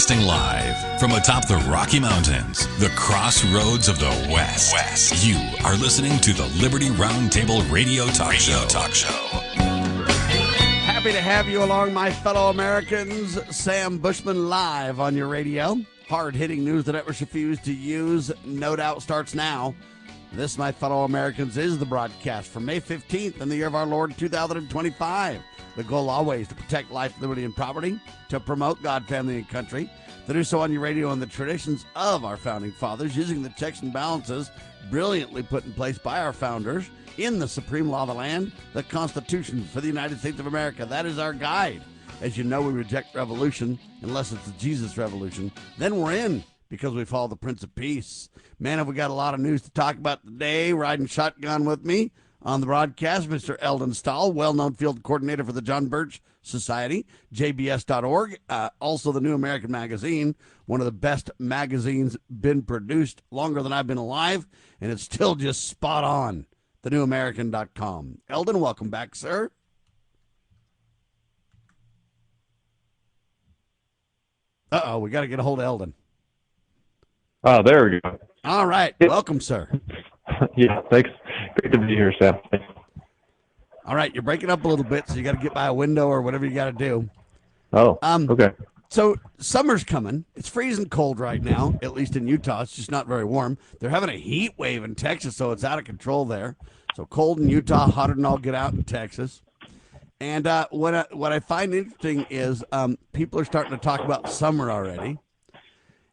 Broadcasting live from atop the Rocky Mountains, the crossroads of the West. You are listening to the Liberty Roundtable Radio Talk Show. Happy to have you along, my fellow Americans. Sam Bushman live on your radio. Hard-hitting news the networks refuse to use, no doubt, starts now. This, my fellow Americans, is the broadcast for May 15th in the year of our Lord 2025. The goal always to protect life, liberty, and property, to promote God, family, and country, to do so on your radio and the traditions of our founding fathers, using the checks and balances brilliantly put in place by our founders in the supreme law of the land, the Constitution for the United States of America. That is our guide. As you know, we reject revolution unless it's the Jesus revolution. Then we're in because we follow the Prince of Peace. Man, have we got a lot of news to talk about today. Riding shotgun with me on the broadcast, Mr. Eldon Stahl, well-known field coordinator for the John Birch Society, jbs.org, also the New American Magazine, one of the best magazines been produced longer than I've been alive, and it's still just spot on, thenewamerican.com. Eldon, welcome back, sir. Uh-oh, we got to get a hold of Eldon. Oh, there we go. All right, welcome, sir. Yeah, thanks. Great to be here, Sam. All right, you're breaking up a little bit, so you got to get by a window or whatever you got to do. Oh, okay. So summer's coming. It's freezing cold right now, at least in Utah. It's just not very warm. They're having a heat wave in Texas, so it's out of control there. So cold in Utah, hotter than all get out in Texas. And what I find interesting is people are starting to talk about summer already.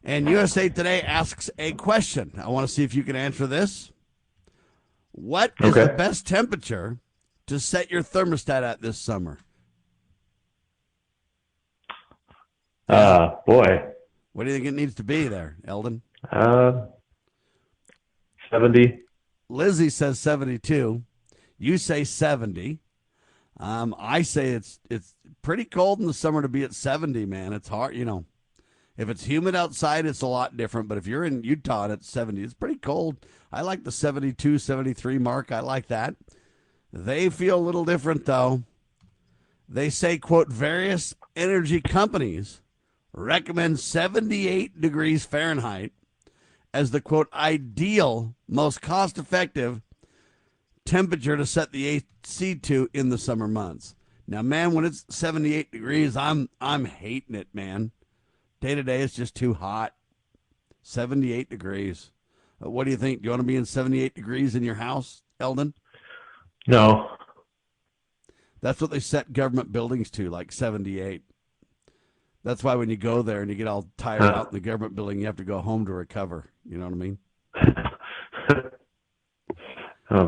And USA Today asks a question. I want to see if you can answer this. What is the best temperature to set your thermostat at this summer? Boy. What do you think it needs to be there, Eldon? 70. Lizzie says 72. You say 70. I say it's pretty cold in the summer to be at 70, man. It's hard, you know. If it's humid outside, it's a lot different. But if you're in Utah and it's 70, it's pretty cold. I like the 72, 73 mark. I like that. They feel a little different, though. They say, quote, various energy companies recommend 78 degrees Fahrenheit as the, quote, ideal, most cost-effective temperature to set the AC to in the summer months. Now, man, when it's 78 degrees, I'm hating it, man. Day to day, it's just too hot. 78 degrees. What do you think? Do you want to be in 78 degrees in your house, Eldon? No. That's what they set government buildings to, like 78. That's why when you go there and you get all tired out in the government building, you have to go home to recover. You know what I mean?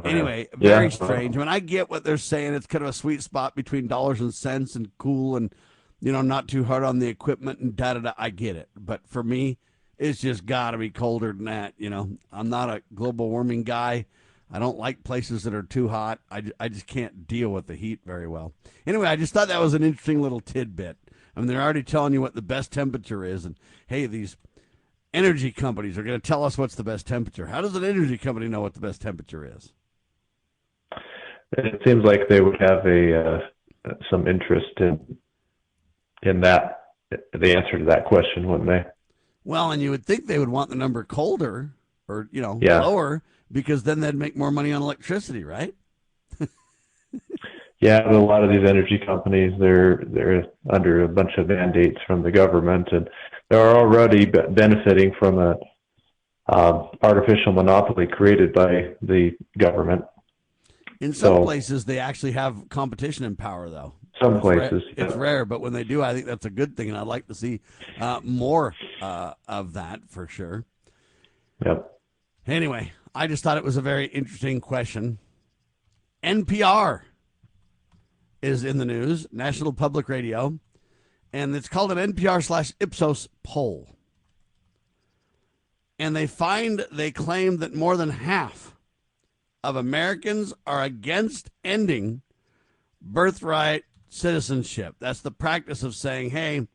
Anyway, very strange. When I get what they're saying, it's kind of a sweet spot between dollars and cents and cool and, you know, not too hard on the equipment and da-da-da. I get it. But for me, it's just got to be colder than that. You know, I'm not a global warming guy. I don't like places that are too hot. I just can't deal with the heat very well. Anyway, I just thought that was an interesting little tidbit. I mean, they're already telling you what the best temperature is. And, hey, these energy companies are going to tell us what's the best temperature. How does an energy company know what the best temperature is? It seems like they would have some interest in that, the answer to that question, wouldn't they? Well, and you would think they would want the number colder or, you know, lower, because then they'd make more money on electricity, right? Yeah, but a lot of these energy companies, they're under a bunch of mandates from the government, and they're already benefiting from a artificial monopoly created by the government. In some places, they actually have competition in power, though. Some places. It's rare, but when they do, I think that's a good thing, and I'd like to see more of that for sure. Yep. Anyway, I just thought it was a very interesting question. NPR is in the news, National Public Radio, and it's called an NPR/IPSOS poll. And they claim that more than half of Americans are against ending birthright citizenship. That's the practice of saying, hey,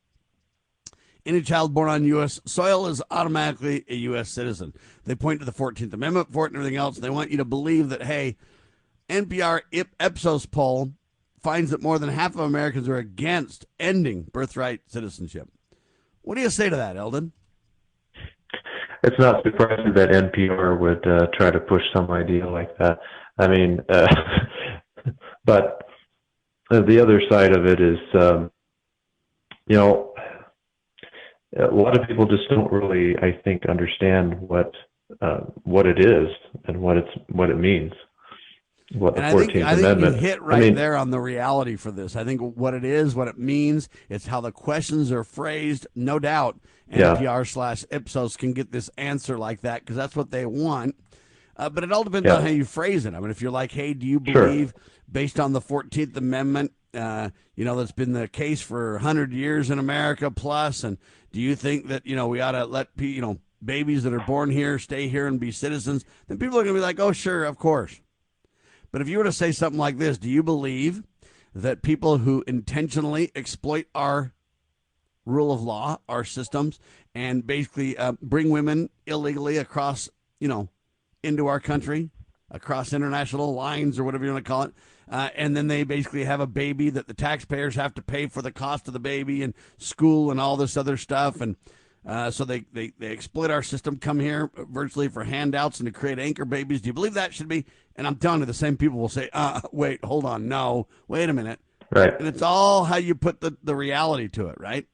any child born on U.S. soil is automatically a U.S. citizen. They point to the 14th Amendment for it and everything else. And they want you to believe that, hey, NPR IPSOS poll finds that more than half of Americans are against ending birthright citizenship. What do you say to that, Eldon? It's not surprising that NPR would try to push some idea like that. I mean, but the other side of it is, you know, a lot of people just don't really, I think, understand what it is and what it means. What the 14th I think Amendment. you hit right there on the reality for this. I think what it is, what it means, it's how the questions are phrased. No doubt, NPR/IPSOS can get this answer like that because that's what they want. But it all depends on how you phrase it. I mean, if you're like, hey, do you believe, based on the 14th Amendment, that's been the case for 100 years in America plus, and do you think that, we ought to let, babies that are born here stay here and be citizens? Then people are going to be like, oh, sure, of course. But if you were to say something like this, do you believe that people who intentionally exploit our rule of law, our systems, and basically bring women illegally across, into our country, across international lines or whatever you want to call it, and then they basically have a baby that the taxpayers have to pay for the cost of the baby and school and all this other stuff, and so they exploit our system, come here virtually for handouts and to create anchor babies. Do you believe that should be? And I'm telling you, the same people will say, wait, hold on, no, wait a minute. Right. And it's all how you put the reality to it, right?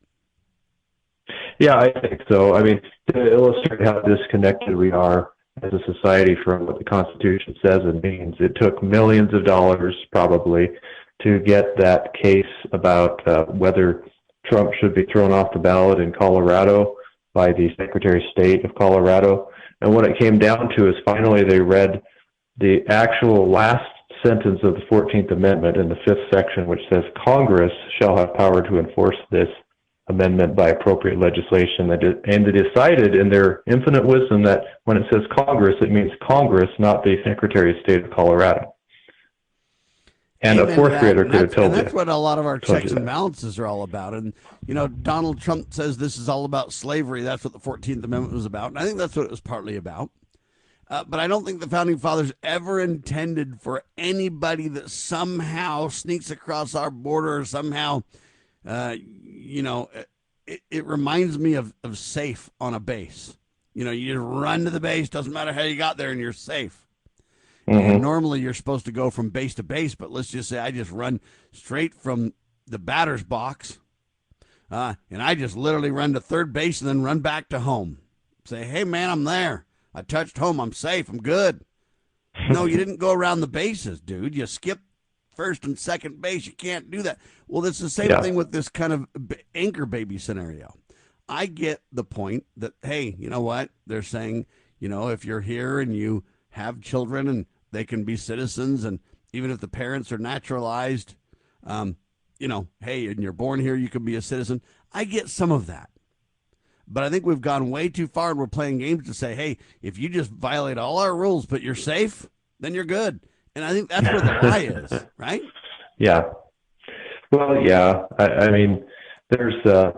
Yeah, I think so. I mean, to illustrate how disconnected we are as a society from what the Constitution says and means, it took millions of dollars probably to get that case about whether Trump should be thrown off the ballot in Colorado by the Secretary of State of Colorado. And what it came down to is finally they read the actual last sentence of the 14th Amendment in the 5th section, which says Congress shall have power to enforce this amendment by appropriate legislation. And they decided in their infinite wisdom that when it says Congress, it means Congress, not the Secretary of State of Colorado. And a fourth grader could have told you. And that's what a lot of our checks and balances are all about. And, Donald Trump says this is all about slavery. That's what the 14th Amendment was about. And I think that's what it was partly about. But I don't think the Founding Fathers ever intended for anybody that somehow sneaks across our border or somehow, it reminds me of safe on a base. You just run to the base, doesn't matter how you got there, and you're safe. Mm-hmm. And normally you're supposed to go from base to base, but let's just say I just run straight from the batter's box, and I just literally run to third base and then run back to home. Say, hey, man, I'm there. I touched home. I'm safe. I'm good. No, you didn't go around the bases, dude. You skipped first and second base. You can't do that. Well, it's the same thing with this kind of anchor baby scenario. I get the point that, hey, you know what? They're saying, if you're here and you have children and they can be citizens, and even if the parents are naturalized, hey, and you're born here, you can be a citizen. I get some of that. But I think we've gone way too far, and we're playing games to say, hey, if you just violate all our rules, but you're safe, then you're good. And I think that's where the lie is, right? Yeah. Well, yeah. I mean, there's a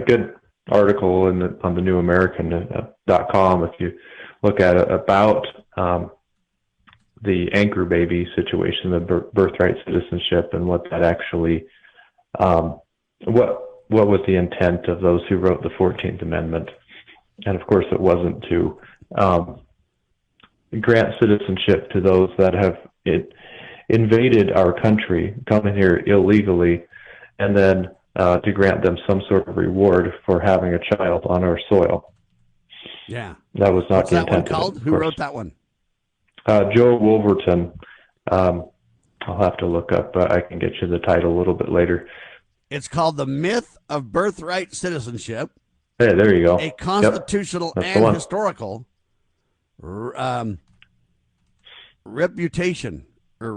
good article on the newamerican.com, if you look at it, about the anchor baby situation, the birthright citizenship, and what that actually, what was the intent of those who wrote the 14th Amendment. And of course, it wasn't to grant citizenship to those that have invaded our country, come in here illegally, and then to grant them some sort of reward for having a child on our soil. Yeah. That was not the intent. What's that one called? Who wrote that one? Joe Wolverton. I'll have to look up. I can get you the title a little bit later. It's called The Myth of Birthright Citizenship. Hey, there you go. A constitutional and historical refutation. I'm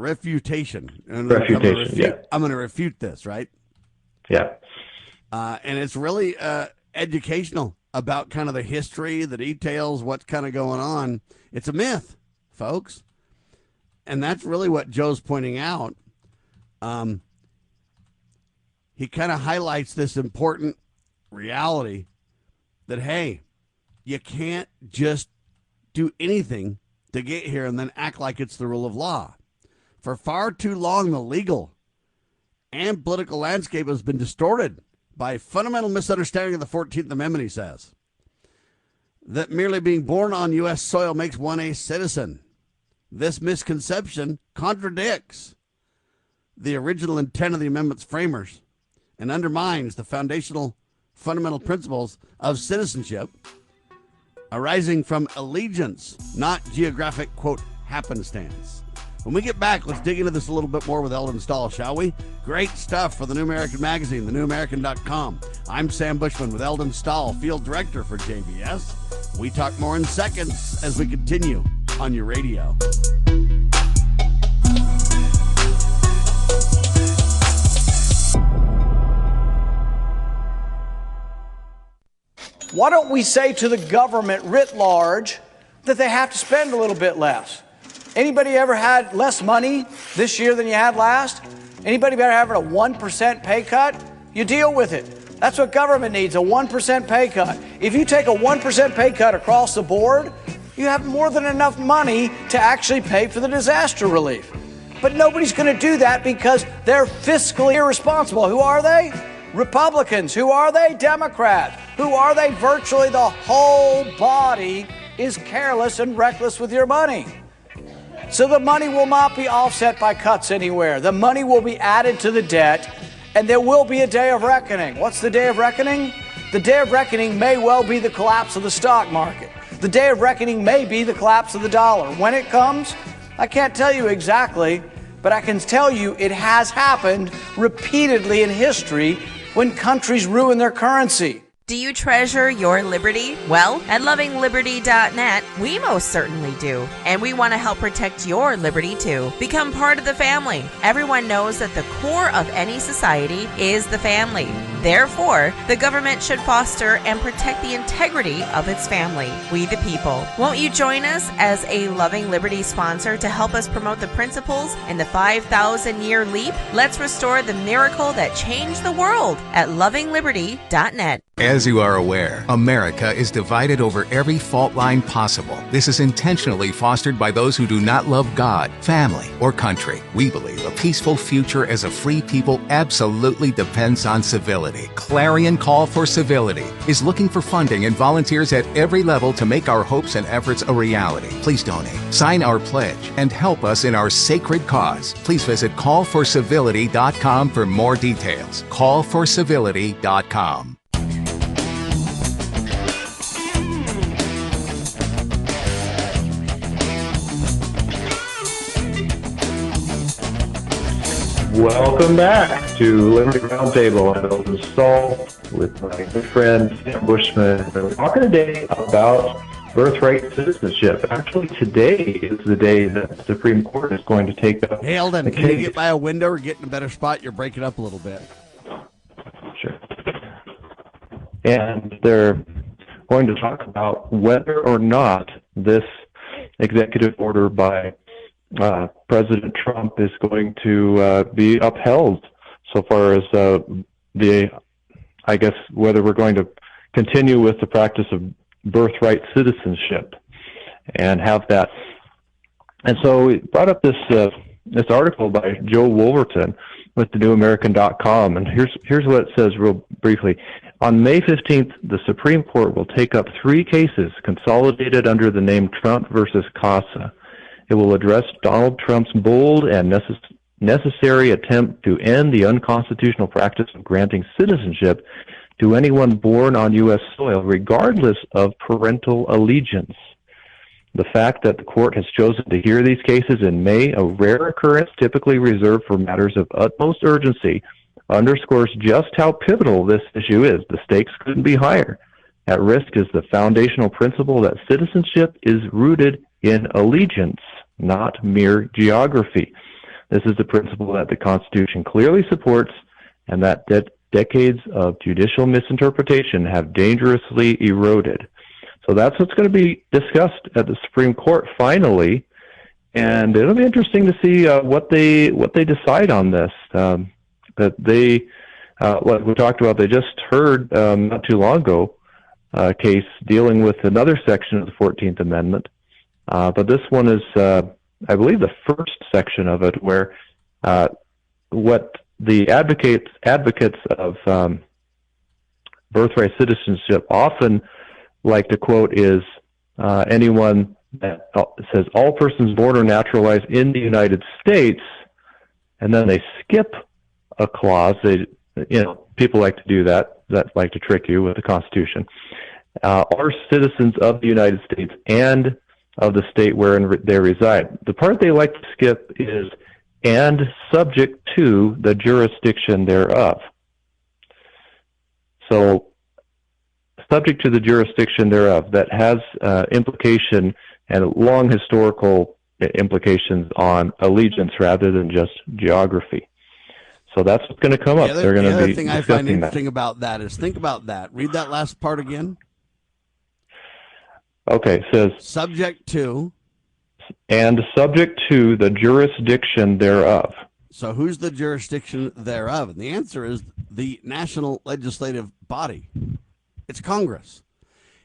going to refute this, right? Yeah. And it's really educational about kind of the history, the details, what's kind of going on. It's a myth, folks. And that's really what Joe's pointing out. He kind of highlights this important reality that, hey, you can't just do anything to get here and then act like it's the rule of law. For far too long, the legal and political landscape has been distorted by fundamental misunderstanding of the 14th Amendment, he says. That merely being born on U.S. soil makes one a citizen. This misconception contradicts the original intent of the amendment's framers and undermines the fundamental principles of citizenship arising from allegiance, not geographic, quote, happenstance. When we get back, let's dig into this a little bit more with Eldon Stahl, shall we? Great stuff for the New American Magazine, thenewamerican.com. I'm Sam Bushman with Eldon Stahl, Field Director for JBS. We talk more in seconds as we continue on your radio. Why don't we say to the government writ large that they have to spend a little bit less? Anybody ever had less money this year than you had last? Anybody ever having a 1% pay cut? You deal with it. That's what government needs, a 1% pay cut. If you take a 1% pay cut across the board, you have more than enough money to actually pay for the disaster relief. But nobody's going to do that because they're fiscally irresponsible. Who are they? Republicans. Who are they? Democrats. Who are they? Virtually the whole body is careless and reckless with your money. So the money will not be offset by cuts anywhere. The money will be added to the debt, and there will be a day of reckoning. What's the day of reckoning? The day of reckoning may well be the collapse of the stock market. The day of reckoning may be the collapse of the dollar. When it comes, I can't tell you exactly, but I can tell you it has happened repeatedly in history when countries ruin their currency. Do you treasure your liberty? Well, at lovingliberty.net, we most certainly do. And we want to help protect your liberty too. Become part of the family. Everyone knows that the core of any society is the family. Therefore, the government should foster and protect the integrity of its family, we the people. Won't you join us as a Loving Liberty sponsor to help us promote the principles in the 5,000-year leap? Let's restore the miracle that changed the world at lovingliberty.net. As you are aware, America is divided over every fault line possible. This is intentionally fostered by those who do not love God, family, or country. We believe a peaceful future as a free people absolutely depends on civility. Clarion Call for Civility is looking for funding and volunteers at every level to make our hopes and efforts a reality. Please donate, sign our pledge, and help us in our sacred cause. Please visit callforcivility.com for more details. Callforcivility.com. Welcome back to Liberty Roundtable. I'm Eldon Stahl with my good friend Sam Bushman. We're talking today about birthright citizenship. Actually, today is the day that the Supreme Court is going to take up. Hey, Eldon, can you get by a window or get in a better spot? You're breaking up a little bit. Sure. And they're going to talk about whether or not this executive order by President Trump is going to be upheld so far as whether we're going to continue with the practice of birthright citizenship and have that. And so we brought up this article by Joe Wolverton with thenewamerican.com, and here's what it says real briefly. On May 15th, the Supreme Court will take up 3 cases consolidated under the name Trump versus Casa. It will address Donald Trump's bold and necessary attempt to end the unconstitutional practice of granting citizenship to anyone born on U.S. soil, regardless of parental allegiance. The fact that the court has chosen to hear these cases in May, a rare occurrence typically reserved for matters of utmost urgency, underscores just how pivotal this issue is. The stakes couldn't be higher. At risk is the foundational principle that citizenship is rooted in allegiance, not mere geography. This is the principle that the Constitution clearly supports and that decades of judicial misinterpretation have dangerously eroded. So that's what's going to be discussed at the Supreme Court finally, and it'll be interesting to see what they decide on this. What we talked about, they just heard not too long ago a case dealing with another section of the 14th Amendment. But this one is, I believe, the first section of it, where what the advocates of birthright citizenship often like to quote is anyone that says all persons born or naturalized in the United States, and then they skip a clause. People like to do that like to trick you with the Constitution. Are citizens of the United States and of the state wherein they reside. The part they like to skip is and subject to the jurisdiction thereof. So, subject to the jurisdiction thereof, that has implication and long historical implications on allegiance rather than just geography. So that's what's going to come up. They're going to be. The other thing I find interesting that. about that is think about that. Read that last part again. Okay, it says subject to. And subject to the jurisdiction thereof. So who's the jurisdiction thereof? And the answer is the national legislative body. It's Congress.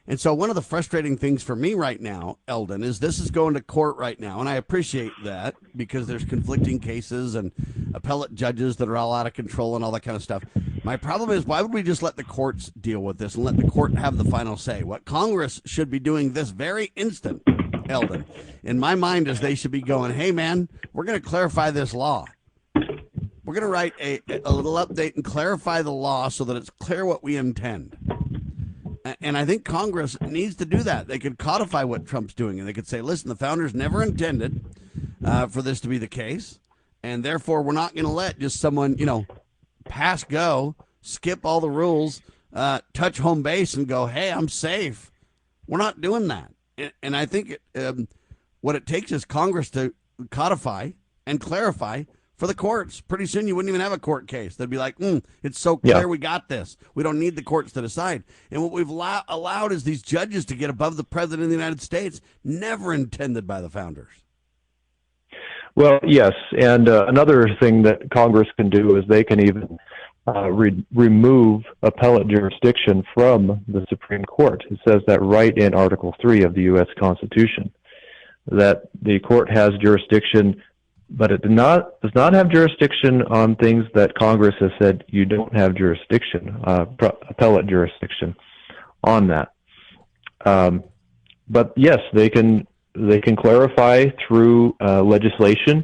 And so one of the frustrating things for me right now, Eldon, is this is going to court right now. And I appreciate that because there's conflicting cases and appellate judges that are all out of control and all that kind of stuff. My problem is, why would we just let the courts deal with this and let the court have the final say? What Congress should be doing this very instant, Eldon, in my mind, is they should be going, hey, man, we're going to clarify this law. We're going to write a little update and clarify the law so that it's clear what we intend. And I think Congress needs to do that. They could codify what Trump's doing, and they could say, listen, the founders never intended for this to be the case, and therefore we're not going to let just someone, pass go, skip all the rules, touch home base and go, hey, I'm safe. We're not doing that. And I think what it takes is Congress to codify and clarify for the courts. Pretty soon you wouldn't even have a court case. They'd be like, it's so clear we got this. We don't need the courts to decide. And what we've allowed is these judges to get above the president of the United States, never intended by the founders. Well, yes, and another thing that Congress can do is they can even remove appellate jurisdiction from the Supreme Court. It says that right in Article 3 of the U.S. Constitution, that the court has jurisdiction, but it does not have jurisdiction on things that Congress has said you don't have jurisdiction, appellate jurisdiction on that. But yes, they can clarify through legislation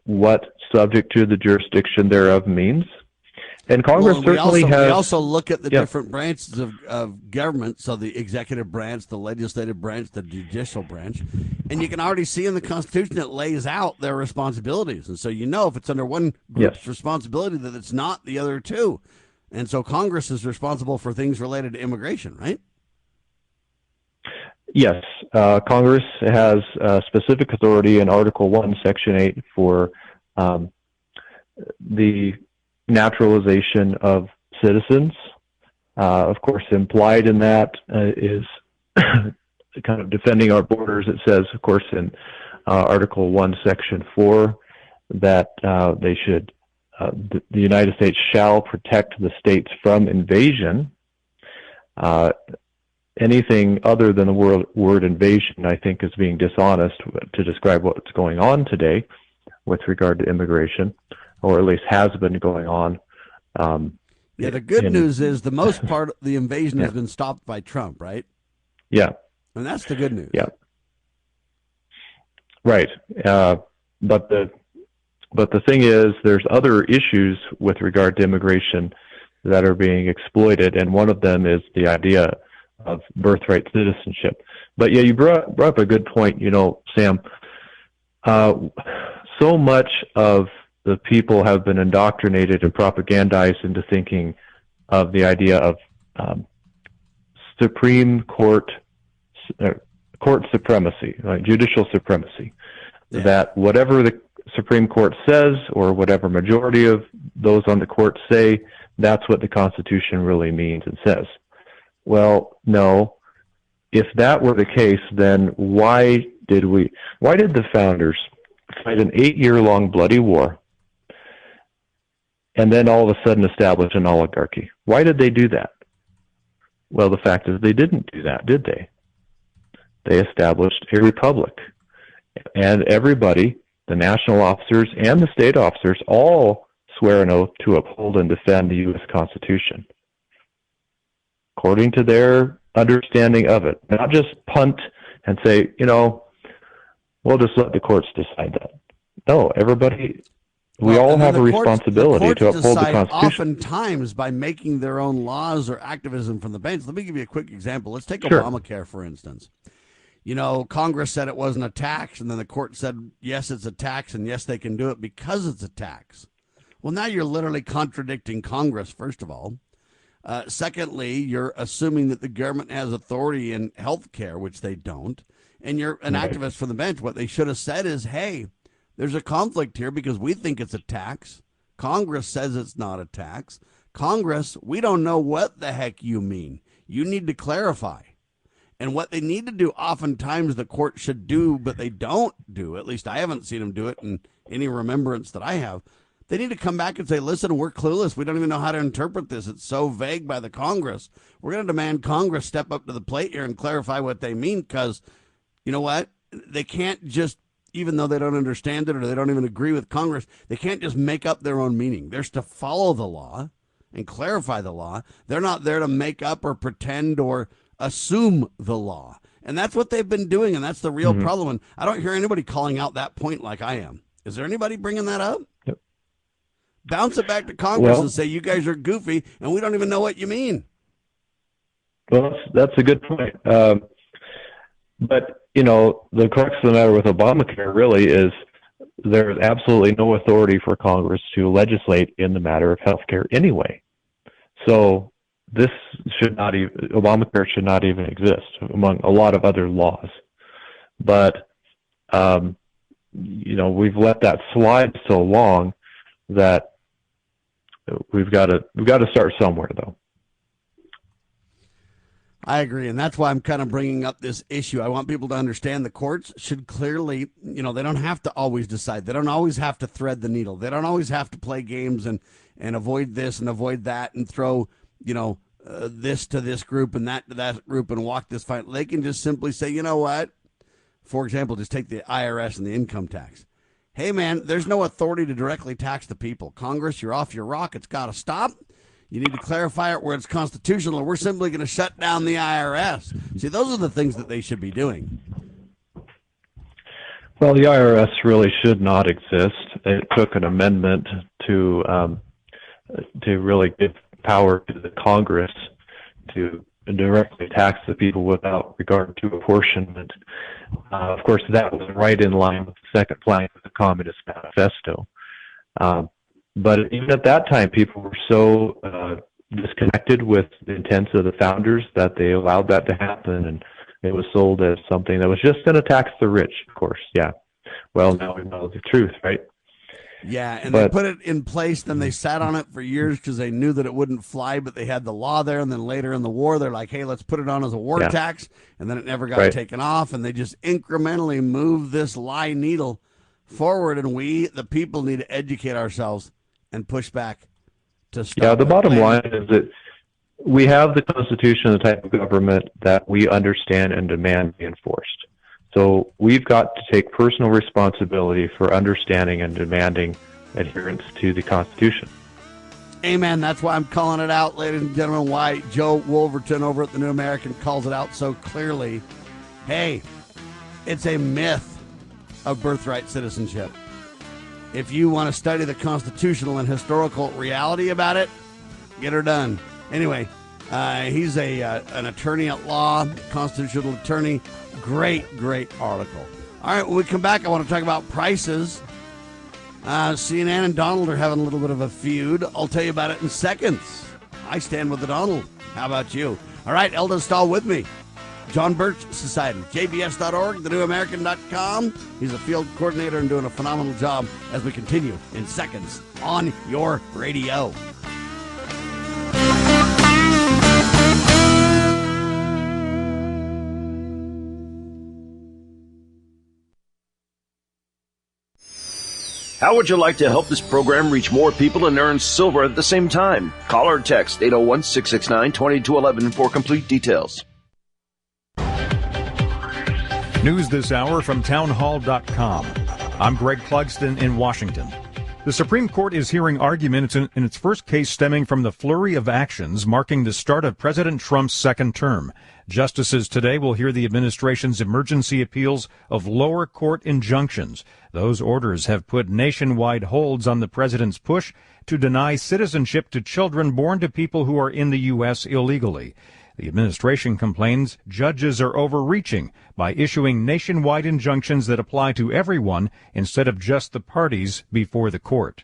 what subject to the jurisdiction thereof means. And Congress certainly has. We also look at the different branches of government, so the executive branch, the legislative branch, the judicial branch, and you can already see in the Constitution it lays out their responsibilities. And so if it's under one group's responsibility that it's not the other two. And so Congress is responsible for things related to immigration, right? Yes. Congress has specific authority in Article 1, Section 8 for the naturalization of citizens. Of course, implied in that is kind of defending our borders. It says, of course, in Article 1, Section 4, that the United States shall protect the states from invasion. Anything other than the word invasion, I think, is being dishonest to describe what's going on today with regard to immigration, or at least has been going on. The good news is the most part of the invasion has been stopped by Trump, right? Yeah. And that's the good news. Yeah. Right. But the thing is, there's other issues with regard to immigration that are being exploited, and one of them is the idea of birthright citizenship. But you brought up a good point, Sam. So much of the people have been indoctrinated and propagandized into thinking of the idea of Supreme Court supremacy, judicial supremacy, that whatever the Supreme Court says or whatever majority of those on the court say, that's what the Constitution really means and says. Well, no. If that were the case, then why did the founders fight an 8-year-long bloody war and then all of a sudden establish an oligarchy? Why did they do that? Well, the fact is they didn't do that, did they? They established a republic. And everybody, the national officers and the state officers, all swear an oath to uphold and defend the U.S. Constitution. according to their understanding of it, not just punt and say, we'll just let the courts decide that. No, everybody, we all have a responsibility to uphold the Constitution. Oftentimes by making their own laws or activism from the bench. Let me give you a quick example. Let's take Obamacare, for instance. Congress said it wasn't a tax, and then the court said, yes, it's a tax, and yes, they can do it because it's a tax. Well, now you're literally contradicting Congress, first of all. Secondly, you're assuming that the government has authority in health care, which they don't. And you're an activist from the bench. What they should have said is, hey, there's a conflict here because we think it's a tax. Congress says it's not a tax. Congress, we don't know what the heck you mean. You need to clarify. And what they need to do, oftentimes the court should do, but they don't do, at least I haven't seen them do it in any remembrance that I have. They need to come back and say, listen, we're clueless. We don't even know how to interpret this. It's so vague by the Congress. We're going to demand Congress step up to the plate here and clarify what they mean, because you know what? They can't just, even though they don't understand it or they don't even agree with Congress, they can't just make up their own meaning. They're to follow the law and clarify the law. They're not there to make up or pretend or assume the law. And that's what they've been doing, and that's the real problem. And I don't hear anybody calling out that point like I am. Is there anybody bringing that up? Yep. Bounce it back to Congress and say, you guys are goofy, and we don't even know what you mean. Well, that's a good point. But, the crux of the matter with Obamacare really is there's absolutely no authority for Congress to legislate in the matter of health care anyway. So this Obamacare should not even exist among a lot of other laws. But, we've let that slide so long that we've got to start somewhere, though. I agree, and that's why I'm kind of bringing up this issue. I want people to understand the courts should clearly, they don't have to always decide. They don't always have to thread the needle. They don't always have to play games and avoid this and avoid that and throw, this to this group and that to that group and walk this fight. They can just simply say, you know what? For example, just take the IRS and the income tax. Hey, man, there's no authority to directly tax the people. Congress, you're off your rock. It's got to stop. You need to clarify it where it's constitutional, or we're simply going to shut down the IRS. See, those are the things that they should be doing. Well, the IRS really should not exist. It took an amendment to really give power to the Congress to directly tax the people without regard to apportionment. Of course, that was right in line with the second plank of the Communist Manifesto. But even at that time, people were so disconnected with the intents of the founders that they allowed that to happen, and it was sold as something that was just going to tax the rich, of course. Yeah. Well, now we know the truth, right? Yeah, and they put it in place, then they sat on it for years because they knew that it wouldn't fly, but they had the law there, and then later in the war, they're like, hey, let's put it on as a war tax, and then it never got taken off, and they just incrementally moved this lie needle forward, and we, the people, need to educate ourselves and push back to stop. Yeah, the bottom line is that we have the Constitution, the type of government that we understand and demand be enforced. So we've got to take personal responsibility for understanding and demanding adherence to the Constitution. Amen. That's why I'm calling it out, ladies and gentlemen, why Joe Wolverton over at the New American calls it out so clearly. Hey, it's a myth of birthright citizenship. If you want to study the constitutional and historical reality about it, get her done. Anyway, he's an attorney at law, constitutional attorney. Great article. All right, when we come back, I want to talk about prices. CNN and Donald are having a little bit of a feud. I'll tell you about it in seconds. I stand with the Donald. How about you? All right, Eldon Stahl with me. John Birch Society, jbs.org, thenewamerican.com. He's a field coordinator and doing a phenomenal job as we continue in seconds on your radio. How would you like to help this program reach more people and earn silver at the same time? Call or text 801-669-2211 for complete details. News this hour from townhall.com. I'm Greg Clugston in Washington. The Supreme Court is hearing arguments in its first case stemming from the flurry of actions marking the start of President Trump's second term. Justices today will hear the administration's emergency appeals of lower court injunctions. Those orders have put nationwide holds on the president's push to deny citizenship to children born to people who are in the U.S. illegally. The administration complains judges are overreaching by issuing nationwide injunctions that apply to everyone instead of just the parties before the court.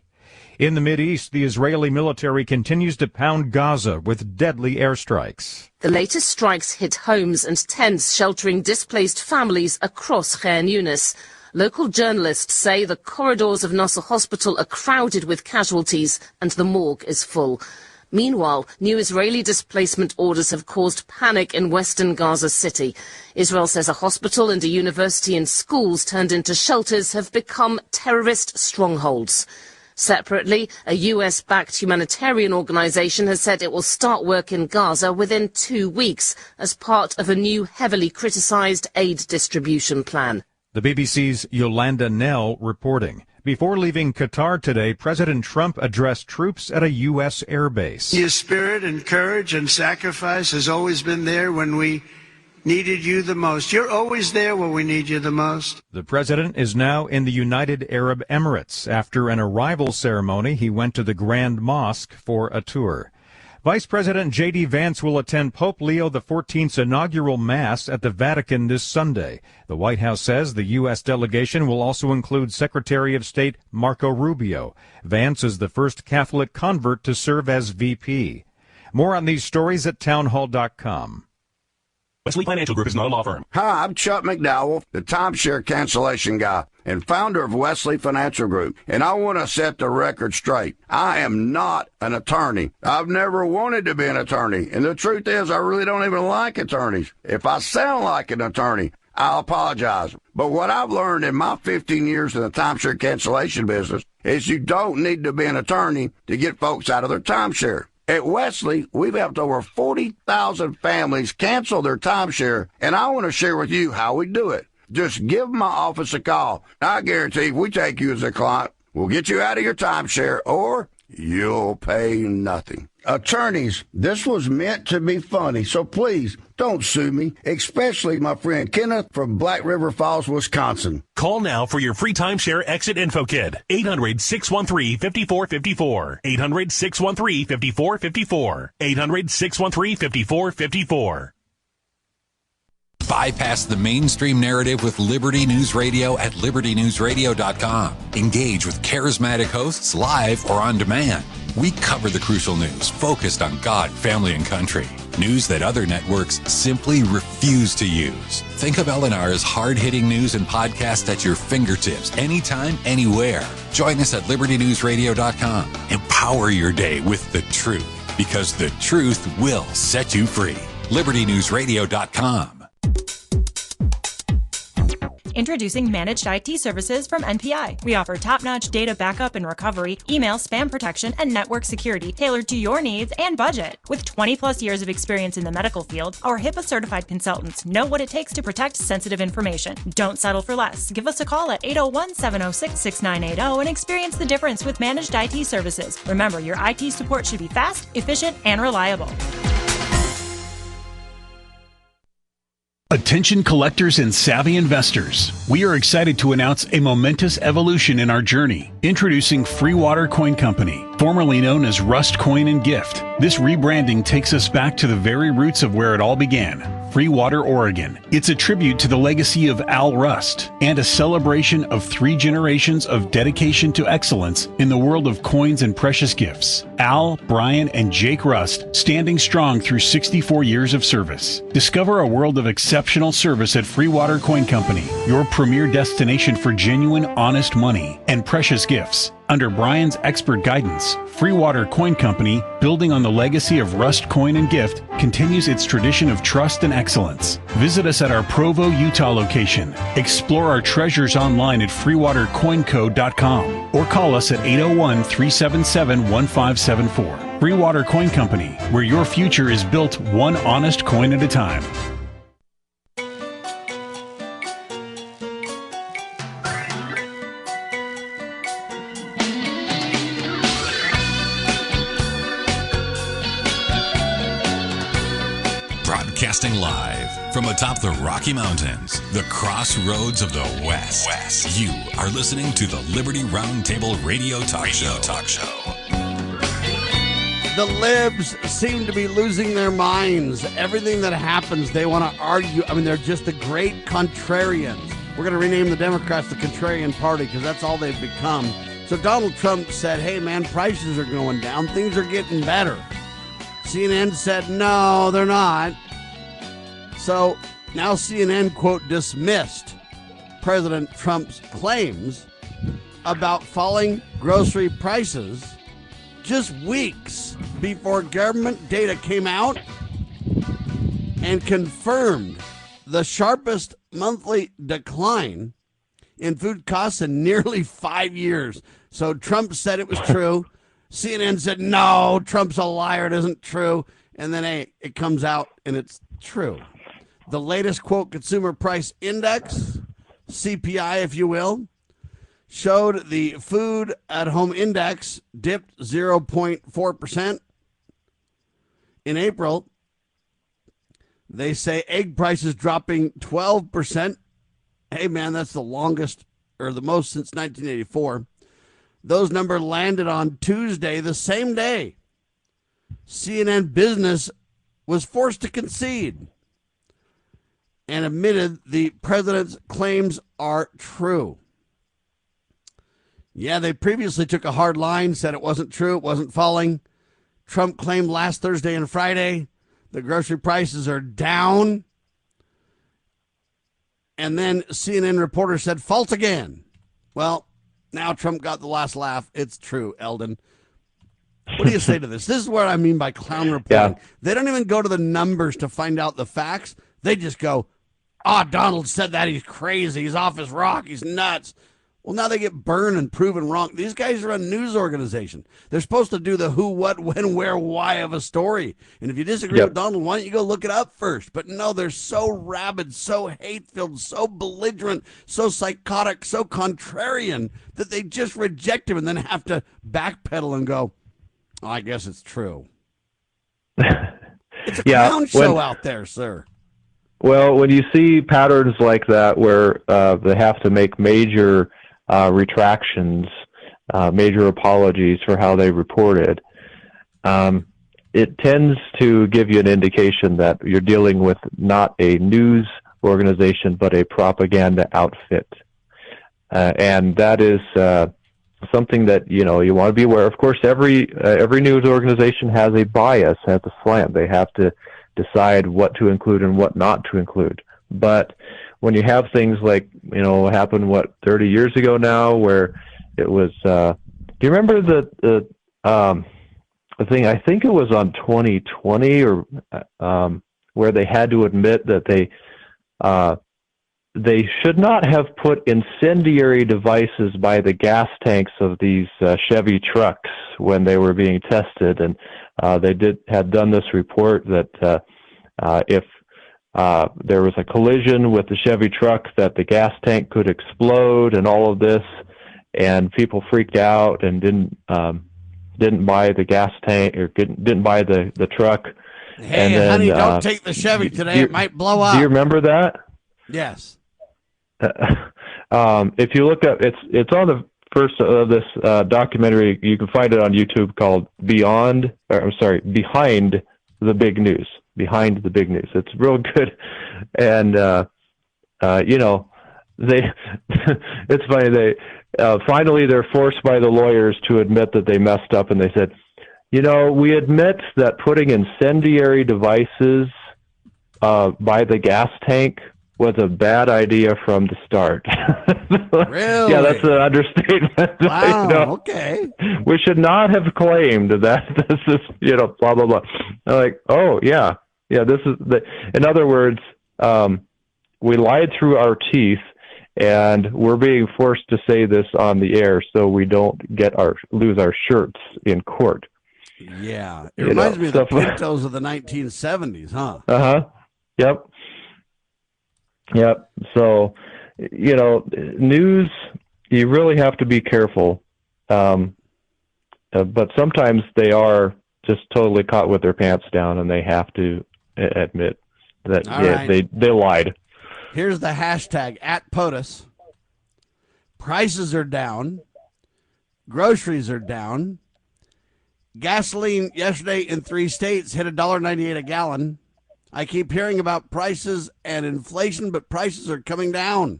In the Mideast, the Israeli military continues to pound Gaza with deadly airstrikes. The latest strikes hit homes and tents sheltering displaced families across Khan Yunis. Local journalists say the corridors of Nasser Hospital are crowded with casualties and the morgue is full. Meanwhile, new Israeli displacement orders have caused panic in western Gaza City. Israel says a hospital and a university and schools turned into shelters have become terrorist strongholds. Separately, a US-backed humanitarian organization has said it will start work in Gaza within 2 weeks as part of a new heavily criticized aid distribution plan. The BBC's Yolanda Nell reporting. Before leaving Qatar today, President Trump addressed troops at a U.S. airbase. Your spirit and courage and sacrifice has always been there when we needed you the most. You're always there when we need you the most. The president is now in the United Arab Emirates. After an arrival ceremony, he went to the Grand Mosque for a tour. Vice President J.D. Vance will attend Pope Leo XIV's inaugural Mass at the Vatican this Sunday. The White House says the U.S. delegation will also include Secretary of State Marco Rubio. Vance is the first Catholic convert to serve as VP. More on these stories at townhall.com. Wesley Financial Group is not a law firm. Hi, I'm Chuck McDowell, the timeshare cancellation guy and founder of Wesley Financial Group. And I want to set the record straight. I am not an attorney. I've never wanted to be an attorney. And the truth is, I really don't even like attorneys. If I sound like an attorney, I'll apologize. But what I've learned in my 15 years in the timeshare cancellation business is you don't need to be an attorney to get folks out of their timeshare. At Wesley, we've helped over 40,000 families cancel their timeshare, and I want to share with you how we do it. Just give my office a call. I guarantee if we take you as a client, we'll get you out of your timeshare, or you'll pay nothing. Attorneys, this was meant to be funny, so please don't sue me, especially my friend Kenneth from Black River Falls, Wisconsin. Call now for your free timeshare exit info kit. 800-613-5454. 800-613-5454. 800-613-5454. Bypass the mainstream narrative with Liberty News Radio at libertynewsradio.com. Engage with charismatic hosts live or on demand. We cover the crucial news focused on God, family, and country. News that other networks simply refuse to use. Think of LNR's hard-hitting news and podcast at your fingertips, anytime, anywhere. Join us at libertynewsradio.com. Empower your day with the truth, because the truth will set you free. libertynewsradio.com. Introducing Managed IT Services from NPI. We offer top-notch data backup and recovery, email spam protection, and network security tailored to your needs and budget. With 20-plus years of experience in the medical field, our HIPAA-certified consultants know what it takes to protect sensitive information. Don't settle for less. Give us a call at 801-706-6980 and experience the difference with Managed IT Services. Remember, your IT support should be fast, efficient, and reliable. Attention collectors and savvy investors. We are excited to announce a momentous evolution in our journey. Introducing Free Water Coin Company, formerly known as Rust Coin and Gift. This rebranding takes us back to the very roots of where it all began. Free Water, Oregon. It's a tribute to the legacy of Al Rust and a celebration of 3 generations of dedication to excellence in the world of coins and precious gifts. Al, Brian, and Jake Rust standing strong through 64 years of service. Discover a world of exceptional service at Free Water Coin Company, your premier destination for genuine, honest money and precious gifts. Under Brian's expert guidance, Free Water Coin Company, building on the legacy of Rust Coin and Gift, continues its tradition of trust and excellence. Visit us at our Provo, Utah location. Explore our treasures online at freewatercoinco.com or call us at 801-377-1574. Free Water Coin Company, where your future is built one honest coin at a time. Broadcasting live from atop the Rocky Mountains, the crossroads of the West. You are listening to the Liberty Roundtable Radio Talk Show. The libs seem to be losing their minds. Everything that happens, they want to argue. I mean, they're just the great contrarians. We're going to rename the Democrats the Contrarian Party because that's all they've become. So Donald Trump said, hey, man, prices are going down. Things are getting better. CNN said, no, they're not. So now CNN, quote, dismissed President Trump's claims about falling grocery prices just weeks before government data came out and confirmed the sharpest monthly decline in food costs in nearly 5 years. So Trump said it was true. CNN said, no, Trump's a liar. It isn't true. And then, hey, it comes out and it's true. The latest, quote, consumer price index, CPI, if you will, showed the food at home index dipped 0.4% in April. They say egg prices dropping 12%. Hey, man, that's the longest or the most since 1984. Those numbers landed on Tuesday, the same day CNN Business was forced to concede and admitted the president's claims are true. Yeah, they previously took a hard line, said it wasn't true, it wasn't falling. Trump claimed last Thursday and Friday the grocery prices are down. And then CNN reporter said, false again. Well, now Trump got the last laugh. It's true, Eldon. What do you say to this? This is what I mean by clown reporting. Yeah. They don't even go to the numbers to find out the facts. They just go, Donald said that. He's crazy. He's off his rock. He's nuts. Well, now they get burned and proven wrong. These guys are a news organization. They're supposed to do the who, what, when, where, why of a story. And if you disagree with Donald, why don't you go look it up first? But no, they're so rabid, so hate-filled, so belligerent, so psychotic, so contrarian that they just reject him and then have to backpedal and go, I guess it's true. It's a clown show out there, sir. Well, when you see patterns like that where they have to make major retractions, major apologies for how they reported, it tends to give you an indication that you're dealing with not a news organization, but a propaganda outfit. And that is something that, you want to be aware of. Of course, every news organization has a bias, has a slant. They have to decide what to include and what not to include. But when you have things like, what happened, 30 years ago now, where it was, do you remember the thing, I think it was on 2020 or where they had to admit that they should not have put incendiary devices by the gas tanks of these Chevy trucks when they were being tested. And they had done this report that if there was a collision with the Chevy truck, that the gas tank could explode and all of this, and people freaked out and didn't buy the gas tank or didn't buy the truck. Hey, and then, honey, don't take the Chevy today. It might blow up. Do you remember that? Yes. If you look up, it's on the first of this documentary. You can find it on YouTube called Behind the Big News. Behind the Big News. It's real good. And, they, it's funny. They, finally they're forced by the lawyers to admit that they messed up. And they said, we admit that putting incendiary devices, by the gas tank was a bad idea from the start. Really? Yeah, that's an understatement. Wow, okay. We should not have claimed that this is, blah, blah, blah. I'm like, oh, yeah. Yeah, this is in other words, we lied through our teeth, and we're being forced to say this on the air so we don't lose our shirts in court. Yeah. It reminds me of the Pintos of the 1970s, huh? Uh-huh. Yep. Yep. So, news, you really have to be careful. But sometimes they are just totally caught with their pants down, and they have to admit that All right. they lied. Here's the hashtag at POTUS. Prices are down. Groceries are down. Gasoline yesterday in 3 states hit $1.98 a gallon. I keep hearing about prices and inflation, but prices are coming down.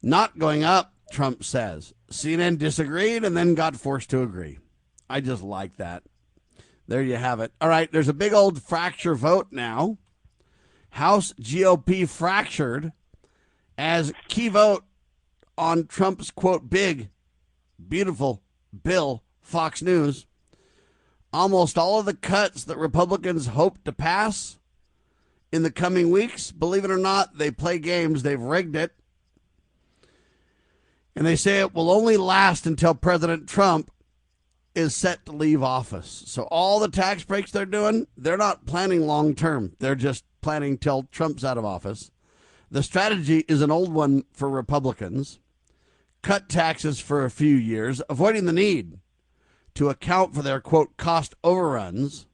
Not going up, Trump says. CNN disagreed and then got forced to agree. I just like that. There you have it. All right, there's a big old fracture vote now. House GOP fractured as key vote on Trump's, quote, big, beautiful bill, Fox News. Almost all of the cuts that Republicans hope to pass in the coming weeks, believe it or not, they play games. They've rigged it. And they say it will only last until President Trump is set to leave office. So all the tax breaks they're doing, they're not planning long term. They're just planning till Trump's out of office. The strategy is an old one for Republicans. Cut taxes for a few years, avoiding the need to account for their, quote, cost overruns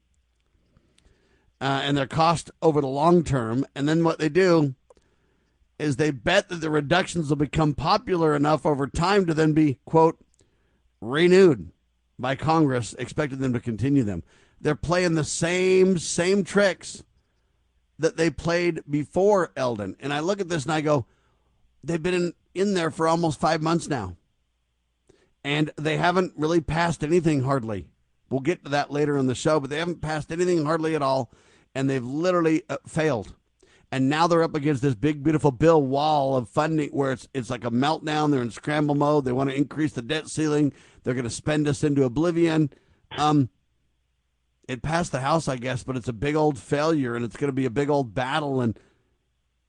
and their cost over the long term. And then what they do is they bet that the reductions will become popular enough over time to then be, quote, renewed by Congress, expecting them to continue them. They're playing the same tricks that they played before Eldon. And I look at this and I go, they've been in there for almost 5 months now. And they haven't really passed anything hardly. We'll get to that later in the show, but they haven't passed anything hardly at all. And they've literally failed. And now they're up against this big, beautiful bill wall of funding where it's like a meltdown. They're in scramble mode. They want to increase the debt ceiling. They're going to spend us into oblivion. It passed the House, I guess, but it's a big old failure, and it's going to be a big old battle. And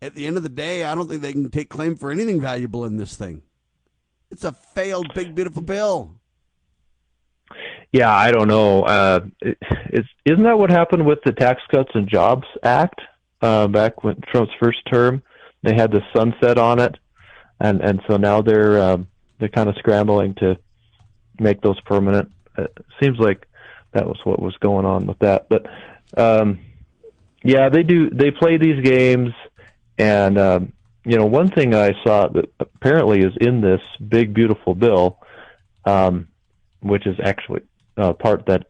at the end of the day, I don't think they can take claim for anything valuable in this thing. It's a failed, big, beautiful bill. Yeah, I don't know. Isn't that what happened with the Tax Cuts and Jobs Act back when Trump's first term? They had the sunset on it, and so now they're kind of scrambling to make those permanent. It seems like that was what was going on with that. But yeah, they play these games, and one thing I saw that apparently is in this big beautiful bill, which is actually part that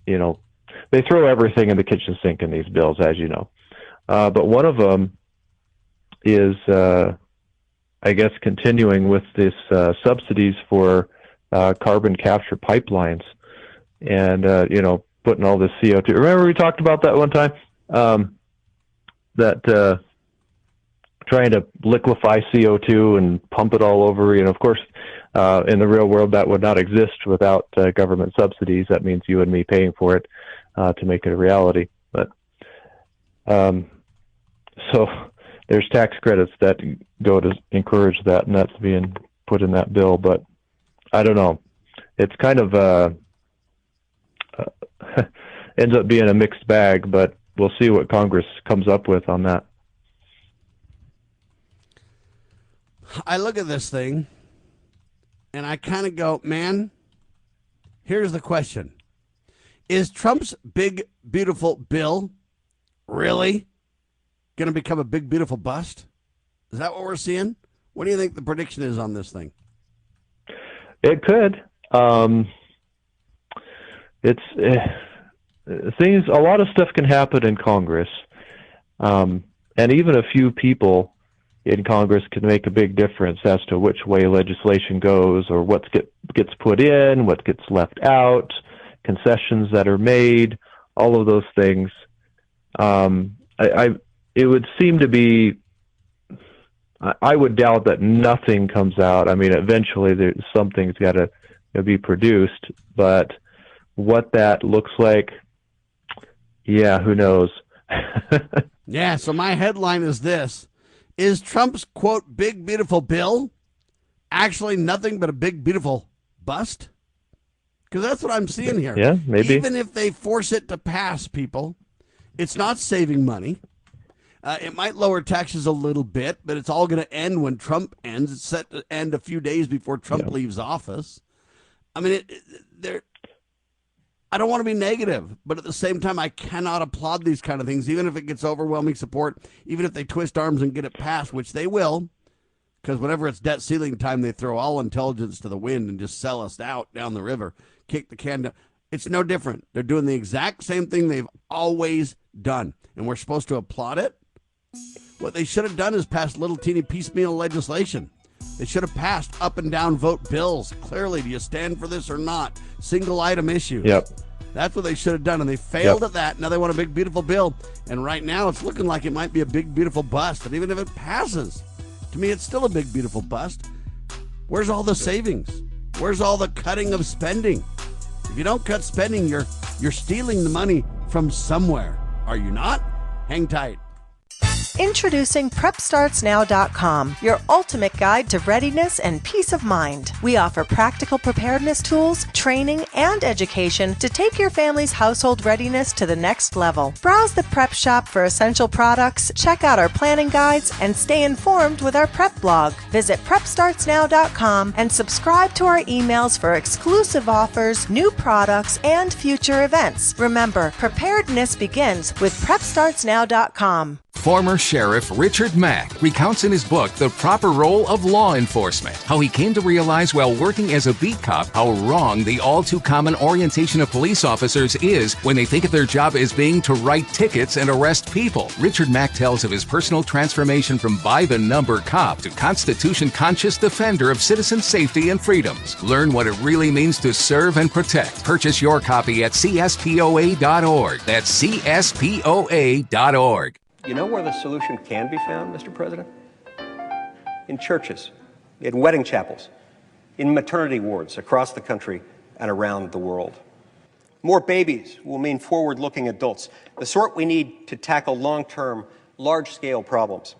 they throw everything in the kitchen sink in these bills, as you know. But one of them is, I guess, continuing with this subsidies for carbon capture pipelines, and putting all this CO2. Remember we talked about that one time, that trying to liquefy CO2 and pump it all over. Of course, in the real world that would not exist without government subsidies. That means you and me paying for it to make it a reality. But so there's tax credits that go to encourage that, and that's being put in that bill. But I don't know. It's kind of ends up being a mixed bag, but we'll see what Congress comes up with on that. I look at this thing, and I kind of go, man, here's the question. Is Trump's big, beautiful bill really going to become a big, beautiful bust? Is that what we're seeing? What do you think the prediction is on this thing? It could. A lot of stuff can happen in Congress, and even a few people in Congress can make a big difference as to which way legislation goes, or what gets put in, what gets left out, concessions that are made, all of those things. It would seem to be, I would doubt that nothing comes out. I mean, eventually something's got to be produced, but what that looks like, yeah, who knows? Yeah, so my headline is this. Is Trump's, quote, big, beautiful bill actually nothing but a big, beautiful bust? Because that's what I'm seeing here. Yeah, maybe. Even if they force it to pass, people, it's not saving money. It might lower taxes a little bit, but it's all going to end when Trump ends. It's set to end a few days before Trump leaves office. I mean, I don't want to be negative, but at the same time, I cannot applaud these kind of things, even if it gets overwhelming support, even if they twist arms and get it passed, which they will, because whenever it's debt ceiling time, they throw all intelligence to the wind and just sell us out down the river, kick the can down. It's no different. They're doing the exact same thing they've always done, and we're supposed to applaud it. What they should have done is pass little teeny piecemeal legislation. They should have passed up and down vote bills. Clearly, do you stand for this or not? Single item issues. Yep. That's what they should have done, and they failed at that. Now they want a big, beautiful bill, and right now it's looking like it might be a big, beautiful bust. And even if it passes, to me, it's still a big, beautiful bust. Where's all the savings? Where's all the cutting of spending? If you don't cut spending, you're stealing the money from somewhere. Are you not? Hang tight. Introducing PrepStartsNow.com, your ultimate guide to readiness and peace of mind. We offer practical preparedness tools, training, and education to take your family's household readiness to the next level. Browse the prep shop for essential products, check out our planning guides, and stay informed with our prep blog. Visit PrepStartsNow.com and subscribe to our emails for exclusive offers, new products, and future events. Remember, preparedness begins with PrepStartsNow.com. Former Sheriff Richard Mack recounts in his book The Proper Role of Law Enforcement how he came to realize while working as a beat cop how wrong the all-too-common orientation of police officers is when they think of their job as being to write tickets and arrest people. Richard Mack tells of his personal transformation from by-the-number cop to Constitution-conscious defender of citizen safety and freedoms. Learn what it really means to serve and protect. Purchase your copy at CSPOA.org. That's CSPOA.org. You know where the solution can be found, Mr. President? In churches, in wedding chapels, in maternity wards across the country and around the world. More babies will mean forward-looking adults, the sort we need to tackle long-term, large-scale problems.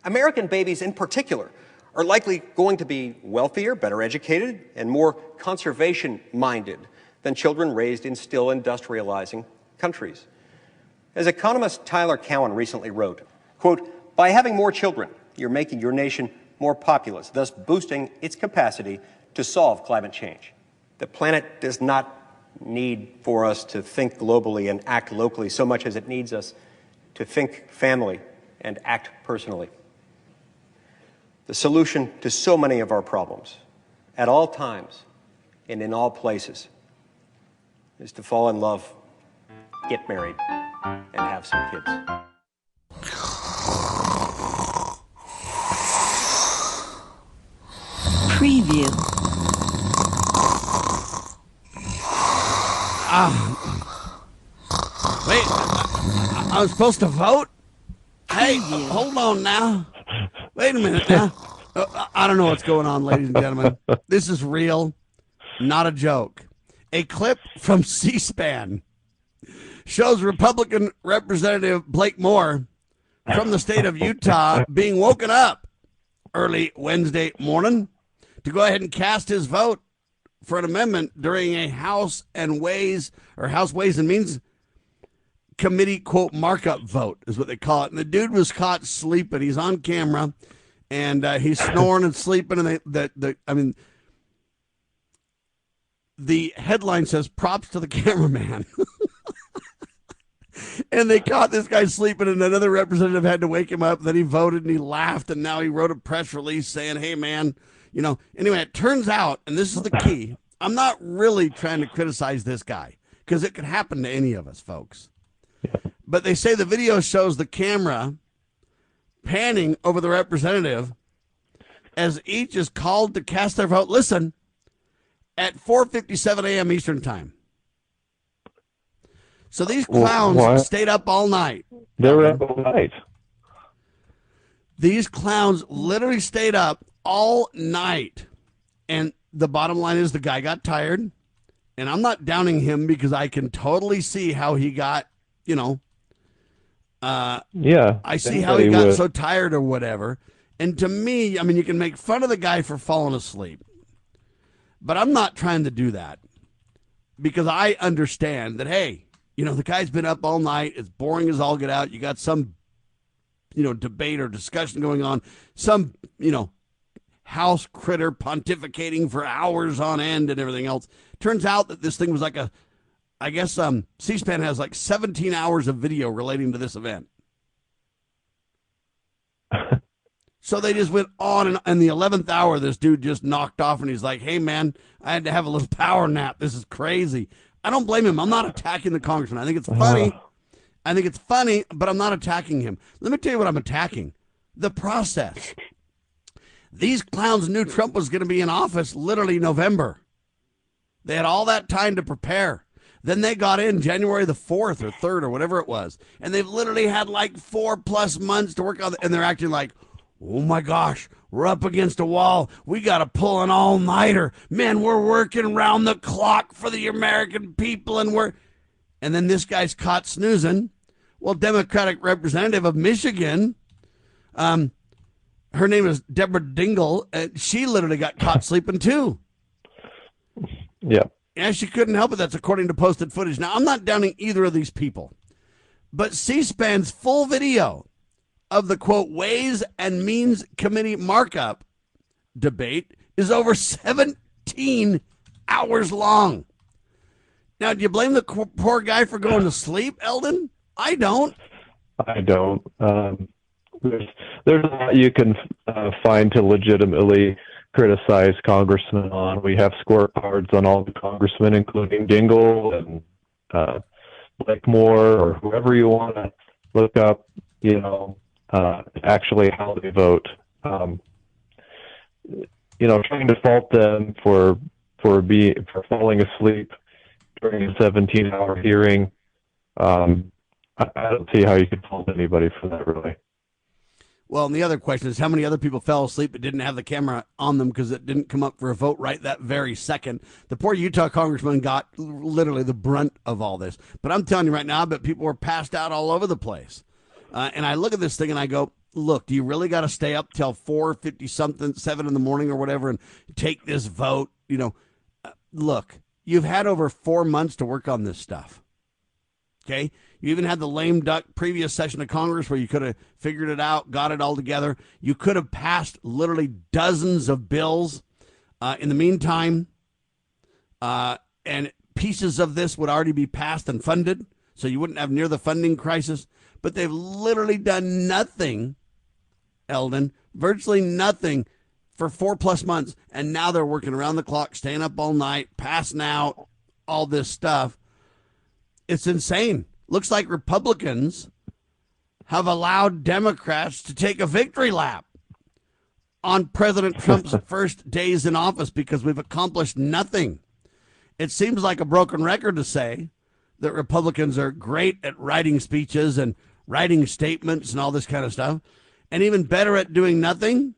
American babies in particular are likely going to be wealthier, better educated, and more conservation-minded than children raised in still industrializing countries. As economist Tyler Cowen recently wrote, quote, "By having more children, you're making your nation more populous, thus boosting its capacity to solve climate change. The planet does not need for us to think globally and act locally so much as it needs us to think family and act personally. The solution to so many of our problems, at all times and in all places, is to fall in love, get married, and have some kids." Preview. Wait, I was supposed to vote? Hey, hold on now. Wait a minute now. I don't know what's going on, ladies and gentlemen. This is real, not a joke. A clip from C-SPAN shows Republican Representative Blake Moore from the state of Utah being woken up early Wednesday morning to go ahead and cast his vote for an amendment during a House Ways and Means Committee, quote, markup vote is what they call it. And the dude was caught sleeping. He's on camera, and he's snoring and sleeping. And the headline says, "Props to the cameraman." And they caught this guy sleeping, and another representative had to wake him up. Then he voted, and he laughed, and now he wrote a press release saying, "Hey, man, you know." Anyway, it turns out, and this is the key, I'm not really trying to criticize this guy because it could happen to any of us, folks. But they say the video shows the camera panning over the representative as each is called to cast their vote. Listen, at 4:57 a.m. Eastern time. So these clowns stayed up all night. They were up all night. These clowns literally stayed up all night. And the bottom line is the guy got tired. And I'm not downing him because I can totally see how he got, I see how he got so tired or whatever. And to me, I mean, you can make fun of the guy for falling asleep. But I'm not trying to do that because I understand that, hey, the guy's been up all night. It's boring as all get out. You got some, debate or discussion going on. Some, house critter pontificating for hours on end and everything else. Turns out that this thing was like a I guess C-SPAN has like 17 hours of video relating to this event. So they just went on, and in the 11th hour, this dude just knocked off, and he's like, hey, man, I had to have a little power nap. This is crazy. I don't blame him. I'm not attacking the congressman. I think it's funny. I think it's funny, but I'm not attacking him. Let me tell you what I'm attacking. The process. These clowns knew Trump was going to be in office literally November. They had all that time to prepare. Then they got in January the 4th or 3rd or whatever it was. And they've literally had like 4+ months to work on it. And they're acting like, oh my gosh, we're up against a wall. We got to pull an all-nighter. Man, we're working round the clock for the American people. And then this guy's caught snoozing. Well, Democratic representative of Michigan, her name is Deborah Dingell, and she literally got caught sleeping too. Yeah. Yeah, she couldn't help it. That's according to posted footage. Now, I'm not downing either of these people, but C-SPAN's full video of the, quote, Ways and Means Committee markup debate is over 17 hours long. Now, do you blame the poor guy for going to sleep, Eldon? I don't. There's a lot you can find to legitimately criticize congressmen on. We have scorecards on all the congressmen, including Dingell and Blakemore or whoever you want to look up, actually how they vote. Trying to fault them for falling asleep during a 17-hour hearing. I don't see how you could fault anybody for that, really. Well, and the other question is how many other people fell asleep but didn't have the camera on them because it didn't come up for a vote right that very second. The poor Utah congressman got literally the brunt of all this. But I'm telling you right now, I bet people were passed out all over the place. And I look at this thing and I go, look, do you really got to stay up till 4:50-something, 7 in the morning or whatever and take this vote? Look, you've had over 4 months to work on this stuff. Okay? You even had the lame duck previous session of Congress where you could have figured it out, got it all together. You could have passed literally dozens of bills in the meantime, and pieces of this would already be passed and funded, so you wouldn't have near the funding crisis. But they've literally done nothing, Eldon, virtually nothing for 4+ months, and now they're working around the clock, staying up all night, passing out all this stuff. It's insane. Looks like Republicans have allowed Democrats to take a victory lap on President Trump's first days in office because we've accomplished nothing. It seems like a broken record to say that Republicans are great at writing speeches and writing statements and all this kind of stuff, and even better at doing nothing.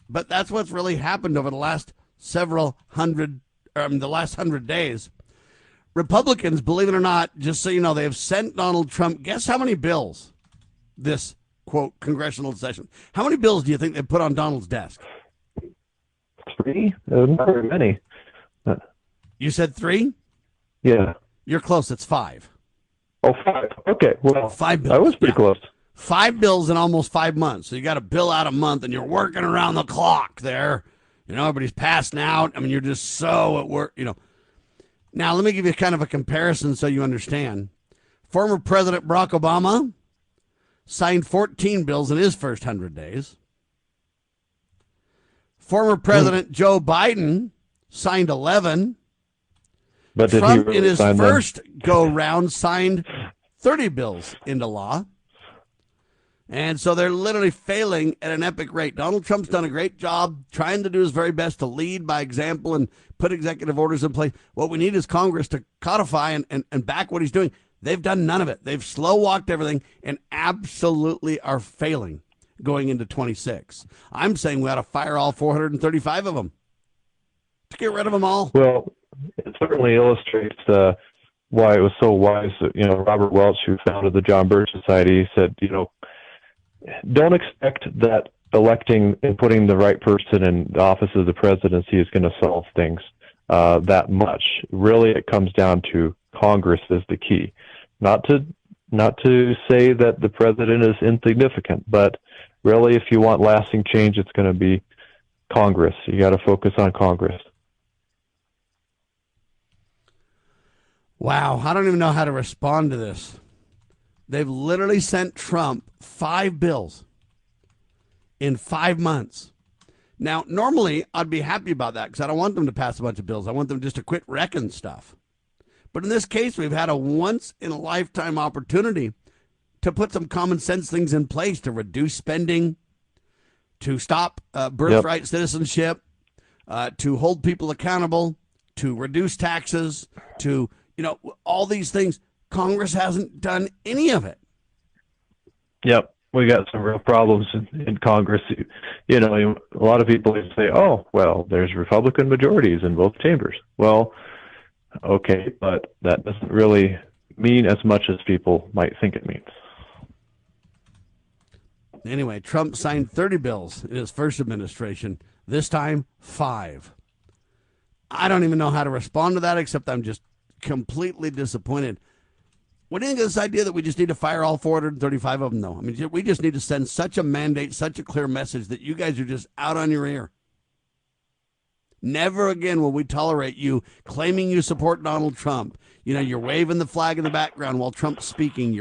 But that's what's really happened over the last the last 100 days. Republicans, believe it or not, just so you know, they have sent Donald Trump, guess how many bills this, quote, congressional session. How many bills do you think they put on Donald's desk? 3? Not very many. You said 3? Yeah. You're close. It's 5. Oh, 5. Okay. Well, 5 bills. I was pretty close. 5 bills in almost 5 months. So you got a bill out a month, and you're working around the clock there. Everybody's passing out. I mean, you're just so at work, Now, let me give you kind of a comparison so you understand. Former President Barack Obama signed 14 bills in his first 100 days. Former President Joe Biden signed 11. But did Trump, he really in his sign first go-round, signed 30 bills into law. And so they're literally failing at an epic rate. Donald Trump's done a great job trying to do his very best to lead by example and put executive orders in place. What we need is Congress to codify and back what he's doing. They've done none of it. They've slow-walked everything and absolutely are failing going into 26. I'm saying we ought to fire all 435 of them to get rid of them all. Well, it certainly illustrates why it was so wise. Robert Welch, who founded the John Birch Society, said, don't expect that electing and putting the right person in the office of the presidency is going to solve things that much. Really, it comes down to Congress is the key. Not to say that the president is insignificant, but really, if you want lasting change, it's going to be Congress. You got to focus on Congress. Wow, I don't even know how to respond to this. They've literally sent Trump 5 bills in 5 months. Now, normally, I'd be happy about that because I don't want them to pass a bunch of bills. I want them just to quit wrecking stuff. But in this case, we've had a once-in-a-lifetime opportunity to put some common sense things in place to reduce spending, to stop birthright citizenship, to hold people accountable, to reduce taxes, to, all these things. Congress hasn't done any of it. Yep. We got some real problems in Congress. A lot of people say, oh, well, there's Republican majorities in both chambers. Well, okay, but that doesn't really mean as much as people might think it means. Anyway, Trump signed 30 bills in his first administration, this time 5. I don't even know how to respond to that, except I'm just completely disappointed. What do you think of this idea that we just need to fire all 435 of them, though? I mean, we just need to send such a mandate, such a clear message that you guys are just out on your ear. Never again will we tolerate you claiming you support Donald Trump. You're waving the flag in the background while Trump's speaking.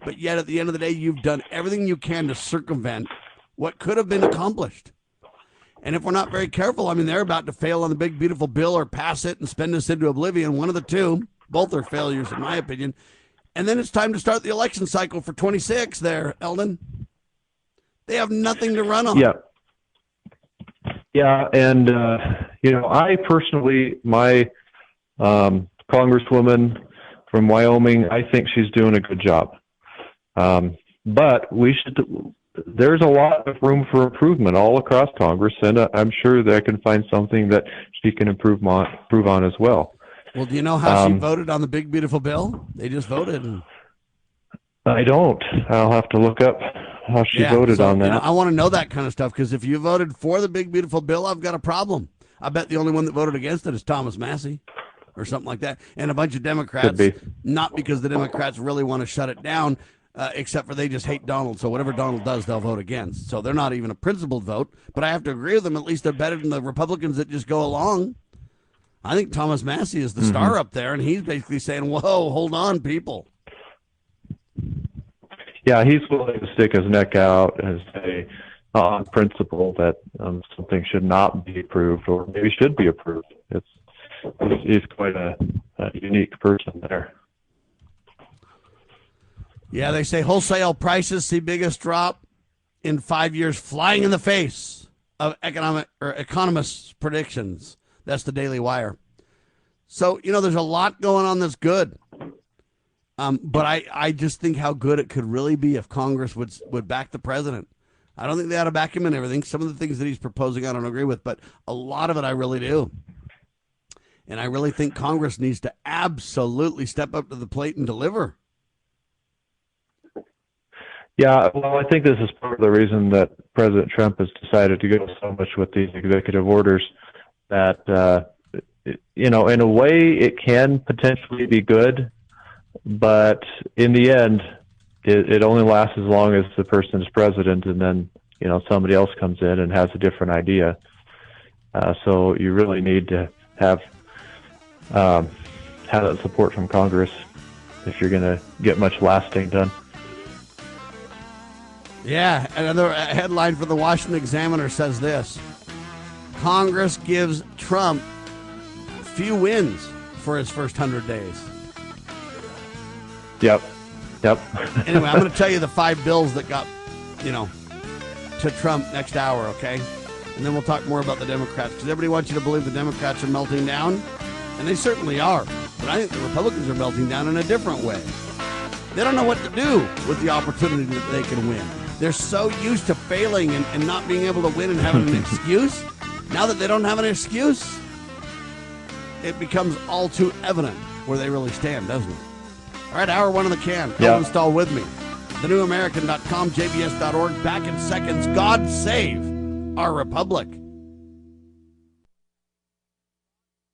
But yet at the end of the day, you've done everything you can to circumvent what could have been accomplished. And if we're not very careful, they're about to fail on the big, beautiful bill or pass it and spend us into oblivion. One of the two. Both are failures, in my opinion. And then it's time to start the election cycle for 26 there, Eldon. They have nothing to run on. Yeah, and, I personally, my Congresswoman from Wyoming, I think she's doing a good job. But there's a lot of room for improvement all across Congress, and I'm sure that I can find something that she can improve on as well. Well, do you know how she voted on the big, beautiful bill? They just voted. I don't. I'll have to look up how she voted on that. I want to know that kind of stuff, because if you voted for the big, beautiful bill, I've got a problem. I bet the only one that voted against it is Thomas Massey or something like that, and a bunch of Democrats, not because the Democrats really want to shut it down, except for they just hate Donald. So whatever Donald does, they'll vote against. So they're not even a principled vote, but I have to agree with them. At least they're better than the Republicans that just go along. I think Thomas Massey is the star up there, and he's basically saying, whoa, hold on, people. Yeah, he's willing to stick his neck out and say on principle that something should not be approved or maybe should be approved. He's quite a unique person there. Yeah, they say wholesale prices see biggest drop in 5 years, flying in the face of economists' predictions. That's the Daily Wire. So, there's a lot going on that's good. But I just think how good it could really be if Congress would back the president. I don't think they ought to back him in everything. Some of the things that he's proposing I don't agree with, but a lot of it I really do. And I really think Congress needs to absolutely step up to the plate and deliver. Yeah, well, I think this is part of the reason that President Trump has decided to go so much with these executive orders that, in a way it can potentially be good, but in the end, it only lasts as long as the person is president, and then, somebody else comes in and has a different idea. So you really need to have that support from Congress if you're going to get much lasting done. Yeah, another headline for the Washington Examiner says this: Congress gives Trump few wins for his first 100 days. Yep. Anyway, I'm going to tell you the 5 bills that got, to Trump next hour, okay? And then we'll talk more about the Democrats, because everybody wants you to believe the Democrats are melting down, and they certainly are. But I think the Republicans are melting down in a different way. They don't know what to do with the opportunity that they can win. They're so used to failing and not being able to win and having an excuse. Now that they don't have an excuse, it becomes all too evident where they really stand, doesn't it? All right, hour 1 in the can. Eldon Stahl with me. TheNewAmerican.com, JBS.org. Back in seconds. God save our republic.